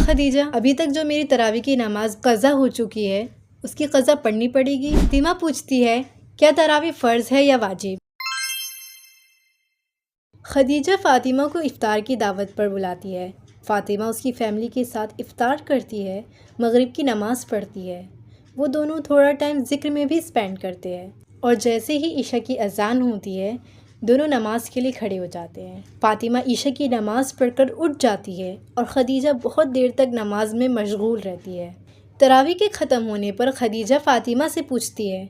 خدیجہ، ابھی تک جو میری تراویح کی نماز قضا ہو چکی ہے اس کی قضا پڑھنی پڑے گی؟ فاطمہ پوچھتی ہے کیا تراویح فرض ہے یا واجب؟ خدیجہ فاطمہ کو افطار کی دعوت پر بلاتی ہے۔ فاطمہ اس کی فیملی کے ساتھ افطار کرتی ہے، مغرب کی نماز پڑھتی ہے۔ وہ دونوں تھوڑا ٹائم ذکر میں بھی اسپینڈ کرتے ہیں، اور جیسے ہی عشاء کی اذان ہوتی ہے دونوں نماز کے لیے کھڑے ہو جاتے ہیں۔ فاطمہ عشاء کی نماز پڑھ کر اٹھ جاتی ہے اور خدیجہ بہت دیر تک نماز میں مشغول رہتی ہے۔ تراویح کے ختم ہونے پر خدیجہ فاطمہ سے پوچھتی ہے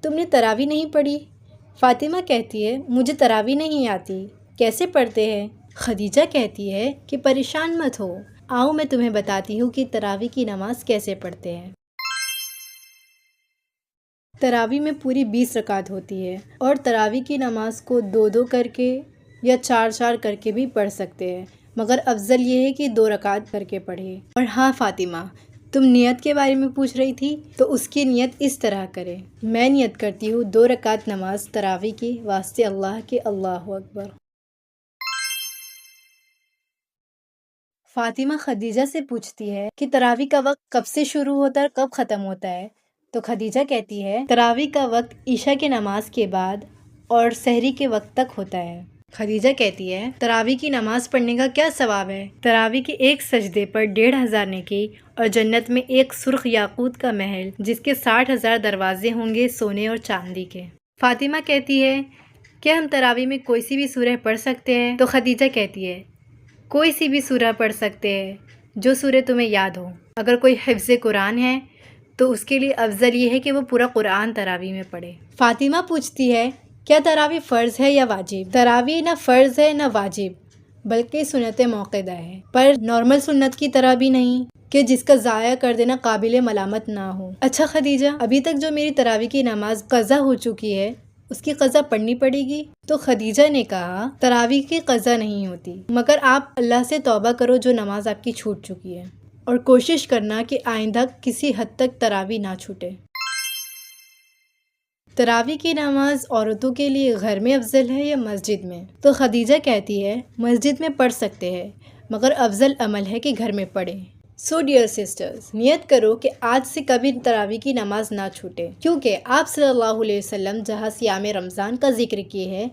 تم نے تراویح نہیں پڑھی؟ فاطمہ کہتی ہے مجھے تراویح نہیں آتی، کیسے پڑھتے ہیں؟ خدیجہ کہتی ہے کہ پریشان مت ہو، آؤ میں تمہیں بتاتی ہوں کہ تراویح کی نماز کیسے پڑھتے ہیں۔ تراویح میں پوری 20 رکعت ہوتی ہے، اور تراویح کی نماز کو 2 کر کے یا 4 کر کے بھی پڑھ سکتے ہیں، مگر افضل یہ ہے کہ 2 رکعت کر کے پڑھے۔ اور ہاں فاطمہ، تم نیت کے بارے میں پوچھ رہی تھی، تو اس کی نیت اس طرح کرے، میں نیت کرتی ہوں 2 رکعت نماز تراویح کی واسطے اللہ کے، اللہ اکبر۔ فاطمہ خدیجہ سے پوچھتی ہے کہ تراویح کا وقت کب سے شروع ہوتا ہے اور کب ختم ہوتا ہے؟ تو خدیجہ کہتی ہے تراویح کا وقت عشاء کی نماز کے بعد اور سحری کے وقت تک ہوتا ہے۔ خدیجہ کہتی ہے تراویح کی نماز پڑھنے کا کیا ثواب ہے؟ تراویح کے ایک سجدے پر 1500 نیکی، اور جنت میں ایک سرخ یاقوت کا محل جس کے 60,000 دروازے ہوں گے سونے اور چاندی کے۔ فاطمہ کہتی ہے کیا ہم تراویح میں کوئی سی بھی سورہ پڑھ سکتے ہیں؟ تو خدیجہ کہتی ہے کوئی سی بھی سورہ پڑھ سکتے ہیں جو سورہ تمہیں یاد ہو۔ اگر کوئی حفظ قرآن ہے تو اس کے لیے افضل یہ ہے کہ وہ پورا قرآن تراویح میں پڑھے۔ فاطمہ پوچھتی ہے کیا تراویح فرض ہے یا واجب؟ تراویح نہ فرض ہے نہ واجب، بلکہ سنت موقدہ ہے، پر نارمل سنت کی طرح بھی نہیں کہ جس کا ضائع کر دینا قابل ملامت نہ ہو۔ اچھا خدیجہ، ابھی تک جو میری تراویح کی نماز قضا ہو چکی ہے اس کی قضا پڑھنی پڑے گی؟ تو خدیجہ نے کہا تراویح کی قضا نہیں ہوتی، مگر آپ اللہ سے توبہ کرو جو نماز آپ کی چھوٹ چکی ہے، اور کوشش کرنا کہ آئندہ کسی حد تک تراویح نہ چھوٹے۔ تراویح کی نماز عورتوں کے لیے گھر میں افضل ہے یا مسجد میں؟ تو خدیجہ کہتی ہے مسجد میں پڑھ سکتے ہیں، مگر افضل عمل ہے کہ گھر میں پڑھیں۔ سو ڈیئر سسٹرز، نیت کرو کہ آج سے کبھی تراویح کی نماز نہ چھوٹے، کیونکہ آپ صلی اللہ علیہ وسلم جہاں صیام رمضان کا ذکر کیے ہیں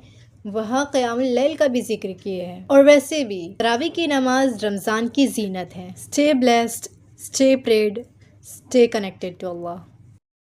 وہاں قیام اللیل کا بھی ذکر کیے ہیں، اور ویسے بھی تراویح کی نماز رمضان کی زینت ہے۔ Stay blessed, stay prayed, stay connected to Allah.